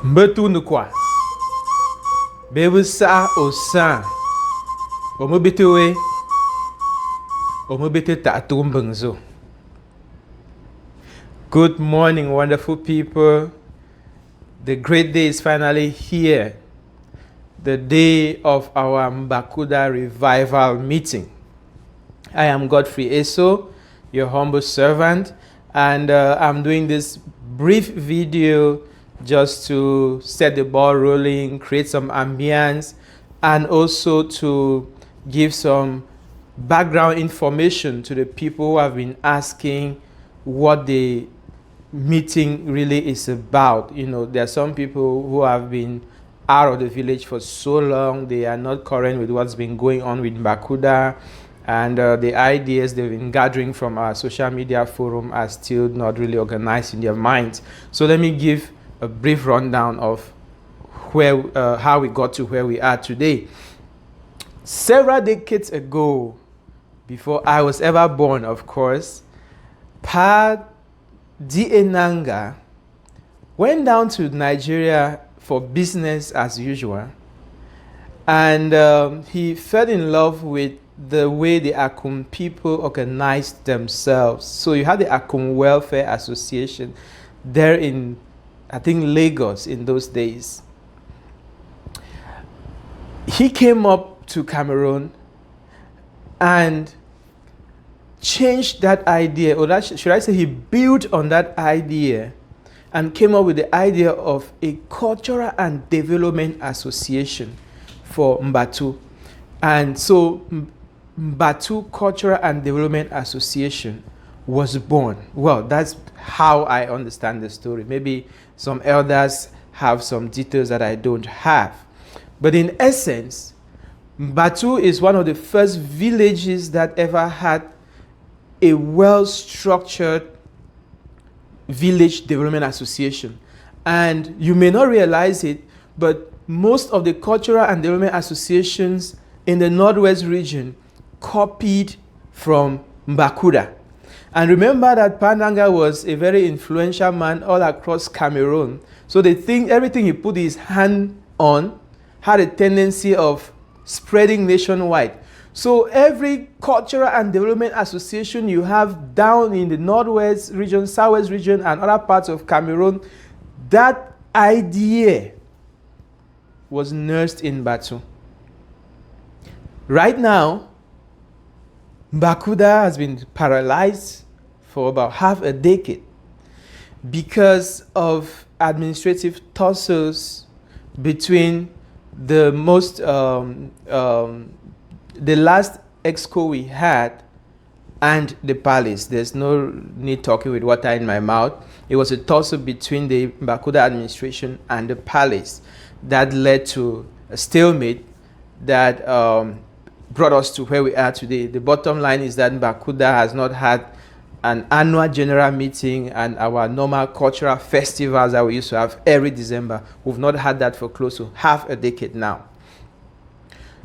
Mbetu nukwa. Bebu sa osan. Omobitewe. Omobite ta'atumbengzo. Good morning, wonderful people. The great day is finally here. The day of our MBACUDA revival meeting. I am Godfrey Eso, your humble servant, and I'm doing this brief video just to set the ball rolling, create some ambience, and also to give some background information to the people who have been asking what the meeting really is about. You know, there are some people who have been out of the village for so long, they are not current with what's been going on with MBACUDA, and the ideas they've been gathering from our social media forum are still not really organized in their minds. So let me give a brief rundown of where, how we got to where we are today. Several decades ago, before I was ever born, of course, Pa Dienanga went down to Nigeria for business as usual, and he fell in love with the way the Akum people organized themselves. So you had the Akum Welfare Association there in, I think, Lagos in those days. He came up to Cameroon and changed that idea, or that, should I say, he built on that idea and came up with the idea of a cultural and development association for Mbatu. And so Mbatu Cultural and Development Association was born. Well, that's how I understand the story. Maybe some elders have some details that I don't have. But in essence, Mbatu is one of the first villages that ever had a well-structured village development association. And you may not realize it, but most of the cultural and development associations in the Northwest region copied from MBACUDA. And remember that Pananga was a very influential man all across Cameroon. So they think everything he put his hand on had a tendency of spreading nationwide. So every cultural and development association you have down in the Northwest region, Southwest region, and other parts of Cameroon, that idea was nursed in Batu. Right now, MBACUDA has been paralyzed for about half a decade because of administrative tussles between the last exco we had and the palace. There's no need talking with water in my mouth. It was a tussle between the MBACUDA administration and the palace that led to a stalemate that brought us to where we are today. The bottom line is that MBACUDA has not had an annual general meeting and our normal cultural festivals that we used to have every December. We've not had that for close to half a decade now.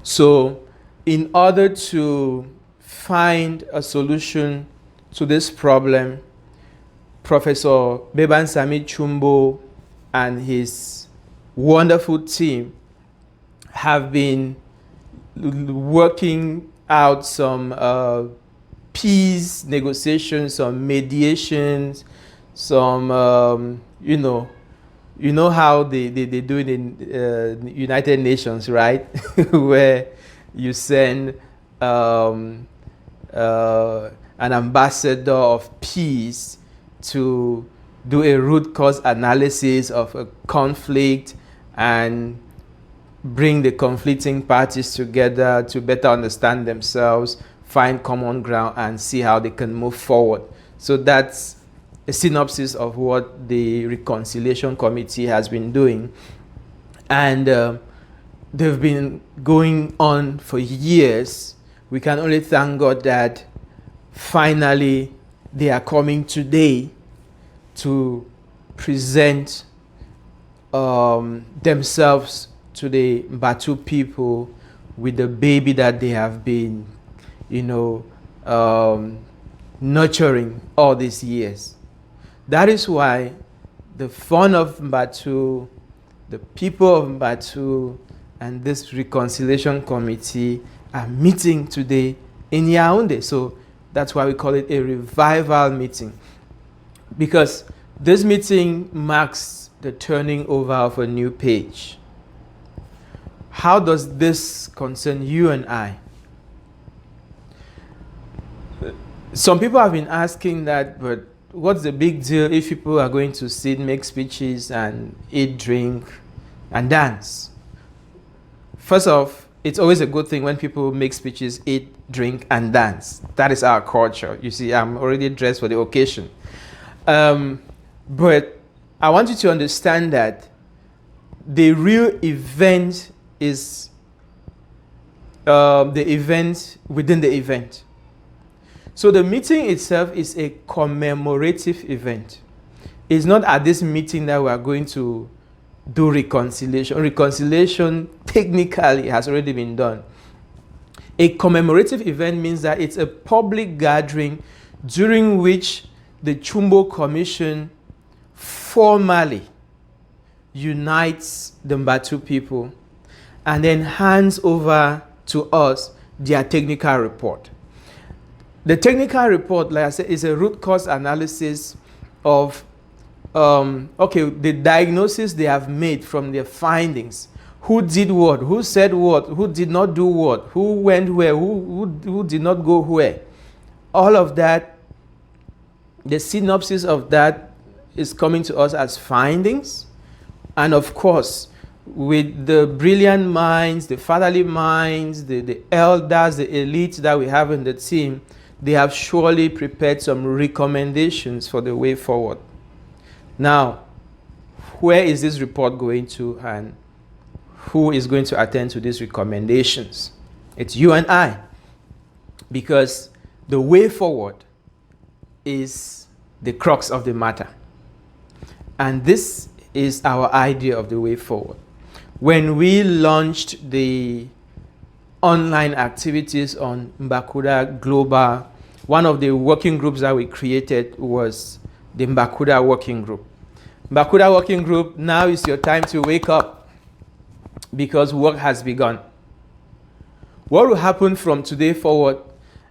So in order to find a solution to this problem, Professor Beban Sami Chumbo and his wonderful team have been working out some peace negotiations, some mediations, some, you know how they do it in United Nations, right? Where you send an ambassador of peace to do a root cause analysis of a conflict and bring the conflicting parties together to better understand themselves, find common ground, and see how they can move forward. So that's a synopsis of what the Reconciliation Committee has been doing. And they've been going on for years. We can only thank God that finally they are coming today to present themselves to the Batu people with the baby that they have been, nurturing all these years. That is why the fun of Batu the people of Batu and this reconciliation committee are meeting today in Yaoundé. So that's why we call it a revival meeting, because this meeting marks the turning over of a new page. How does this concern you and I? Some people have been asking that, but what's the big deal if people are going to sit, make speeches, and eat, drink, and dance? First off, it's always a good thing when people make speeches, eat, drink, and dance. That is our culture. You see, I'm already dressed for the occasion. But I want you to understand that the real event is the event within the event. So the meeting itself is a commemorative event. It's not at this meeting that we are going to do reconciliation. Reconciliation technically has already been done. A commemorative event means that it's a public gathering during which the Chumbo Commission formally unites the Batu people and then hands over to us their technical report. The technical report, like I said, is a root cause analysis of the diagnosis they have made from their findings. Who did what? Who said what? Who did not do what? Who went where? Who did not go where? All of that, the synopsis of that is coming to us as findings. And of course, with the brilliant minds, the fatherly minds, the elders, the elites that we have in the team, they have surely prepared some recommendations for the way forward. Now, where is this report going to, and who is going to attend to these recommendations? It's you and I, because the way forward is the crux of the matter. And this is our idea of the way forward. When we launched the online activities on MBACUDA Global, one of the working groups that we created was the MBACUDA Working Group. MBACUDA Working Group, now is your time to wake up, because work has begun. What will happen from today forward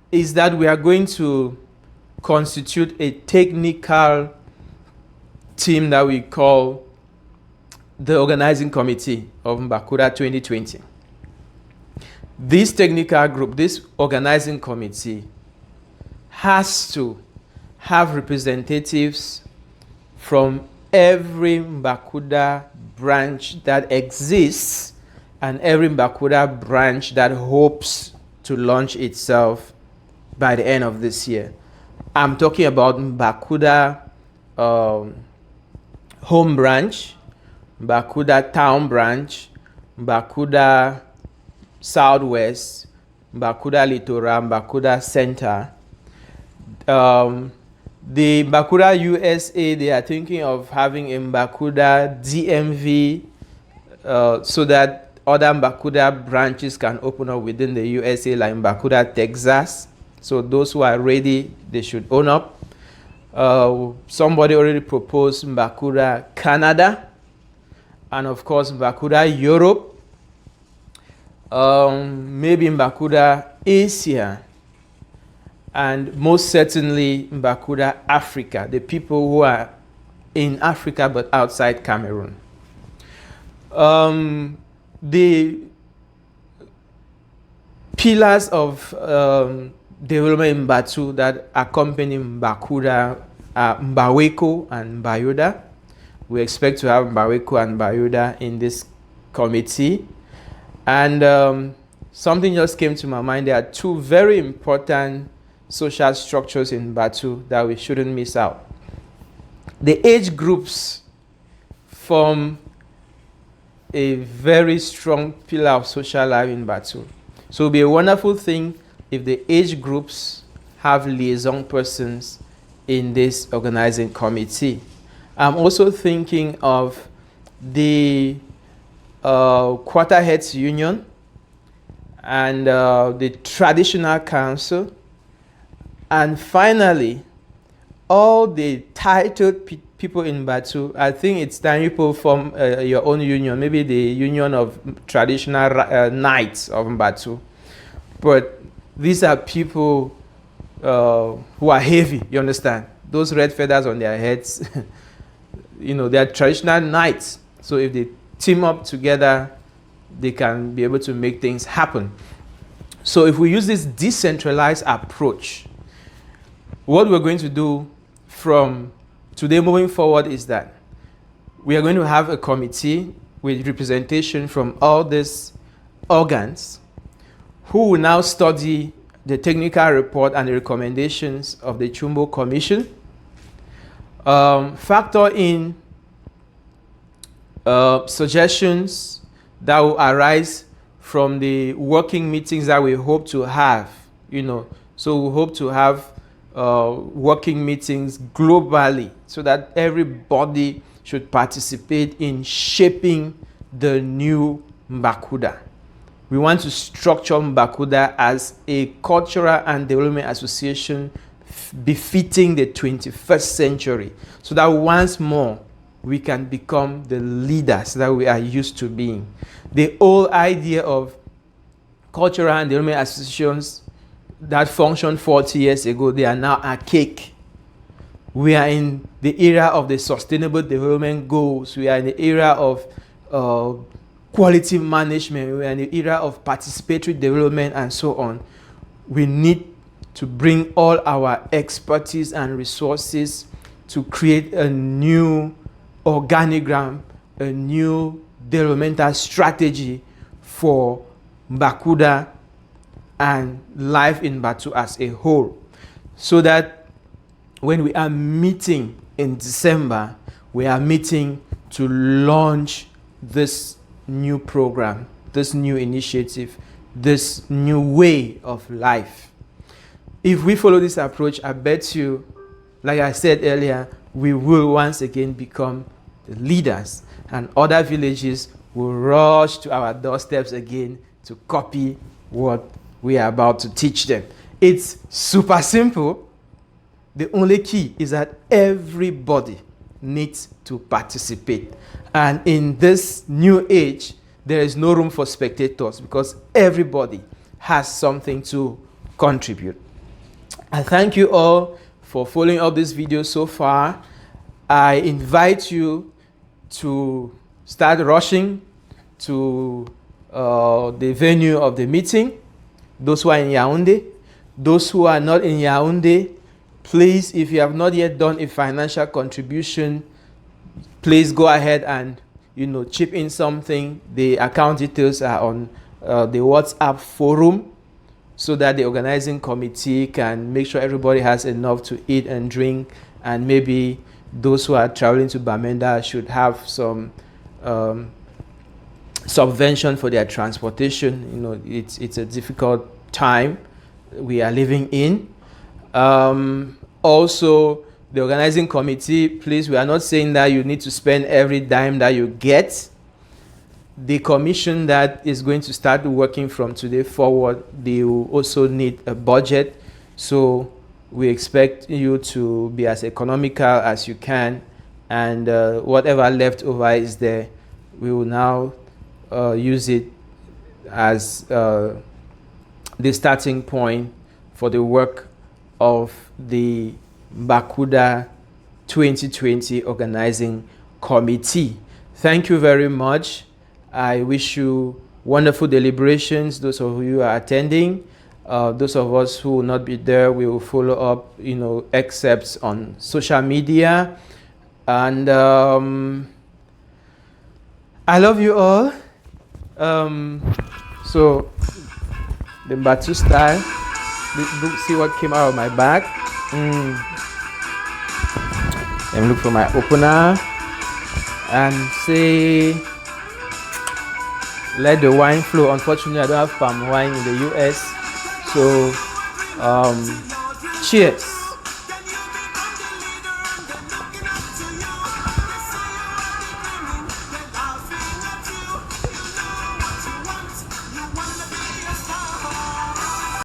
is that we are going to constitute a technical team that we call the Organizing Committee of MBACUDA 2020. This technical group, this organizing committee, has to have representatives from every MBACUDA branch that exists and every MBACUDA branch that hopes to launch itself by the end of this year. I'm talking about MBACUDA home branch, MBACUDA town branch, MBACUDA Southwest, MBACUDA Littoral, MBACUDA Center. The MBACUDA USA, they are thinking of having a MBACUDA DMV so that other MBACUDA branches can open up within the USA, like MBACUDA Texas. So those who are ready, they should own up. Somebody already proposed MBACUDA Canada, and of course MBACUDA Europe. Maybe MBACUDA Asia, and most certainly MBACUDA Africa, the people who are in Africa but outside Cameroon. The pillars of development in Batu that accompany MBACUDA are MBAWECO and MBAYODA. We expect to have MBAWECO and MBAYODA in this committee. And something just came to my mind. There are two very important social structures in Batu that we shouldn't miss out. The age groups form a very strong pillar of social life in Batu. So it will be a wonderful thing if the age groups have liaison persons in this organizing committee. I'm also thinking of the Quarter Heads Union and the Traditional Council, and finally all the titled people in Batu, I think it's time you form your own union, maybe the union of traditional knights of Batu. But these are people who are heavy, you understand? Those red feathers on their heads, you know, they are traditional knights. So if they team up together, they can be able to make things happen. So if we use this decentralized approach, what we're going to do from today moving forward is that we are going to have a committee with representation from all these organs who will now study the technical report and the recommendations of the Chumbo Commission, factor in suggestions that will arise from the working meetings that we hope to have, you know. So we hope to have working meetings globally so that everybody should participate in shaping the new MBACUDA. We want to structure MBACUDA as a cultural and development association befitting the 21st century, so that once more we can become the leaders that we are used to being. The whole idea of cultural and development associations that functioned 40 years ago, they are now archaic. We are in the era of the sustainable development goals. We are in the era of quality management. We are in the era of participatory development and so on. We need to bring all our expertise and resources to create a new organigram, a new developmental strategy for MBACUDA and life in Batu as a whole, so that when we are meeting in December, we are meeting to launch this new program, this new initiative, this new way of life. If we follow this approach, I bet you, like I said earlier, we will once again become the leaders, and other villages will rush to our doorsteps again to copy what we are about to teach them. It's super simple. The only key is that everybody needs to participate. And in this new age, there is no room for spectators because everybody has something to contribute. I thank you all for following up this video so far. I invite you to start rushing to the venue of the meeting. Those who are in Yaoundé, those who are not in Yaoundé, please, if you have not yet done a financial contribution, please go ahead and, you know, chip in something. The account details are on the WhatsApp forum, so that the organizing committee can make sure everybody has enough to eat and drink, and maybe those who are traveling to Bamenda should have some subvention for their transportation. You know, it's a difficult time we are living in. Also, the organizing committee, please, we are not saying that you need to spend every dime that you get. The commission that is going to start working from today forward, they will also need a budget. So we expect you to be as economical as you can, and whatever left over is there, we will now use it as the starting point for the work of the MBACUDA 2020 organizing committee. Thank you very much. I wish you wonderful deliberations, those of you who are attending. Those of us who will not be there, we will follow up, you know, excerpts on social media. And I love you all. So the Batu style, see what came out of my bag. Let me look for my opener and say, let the wine flow. Unfortunately, I don't have palm wine in the US. So, cheers.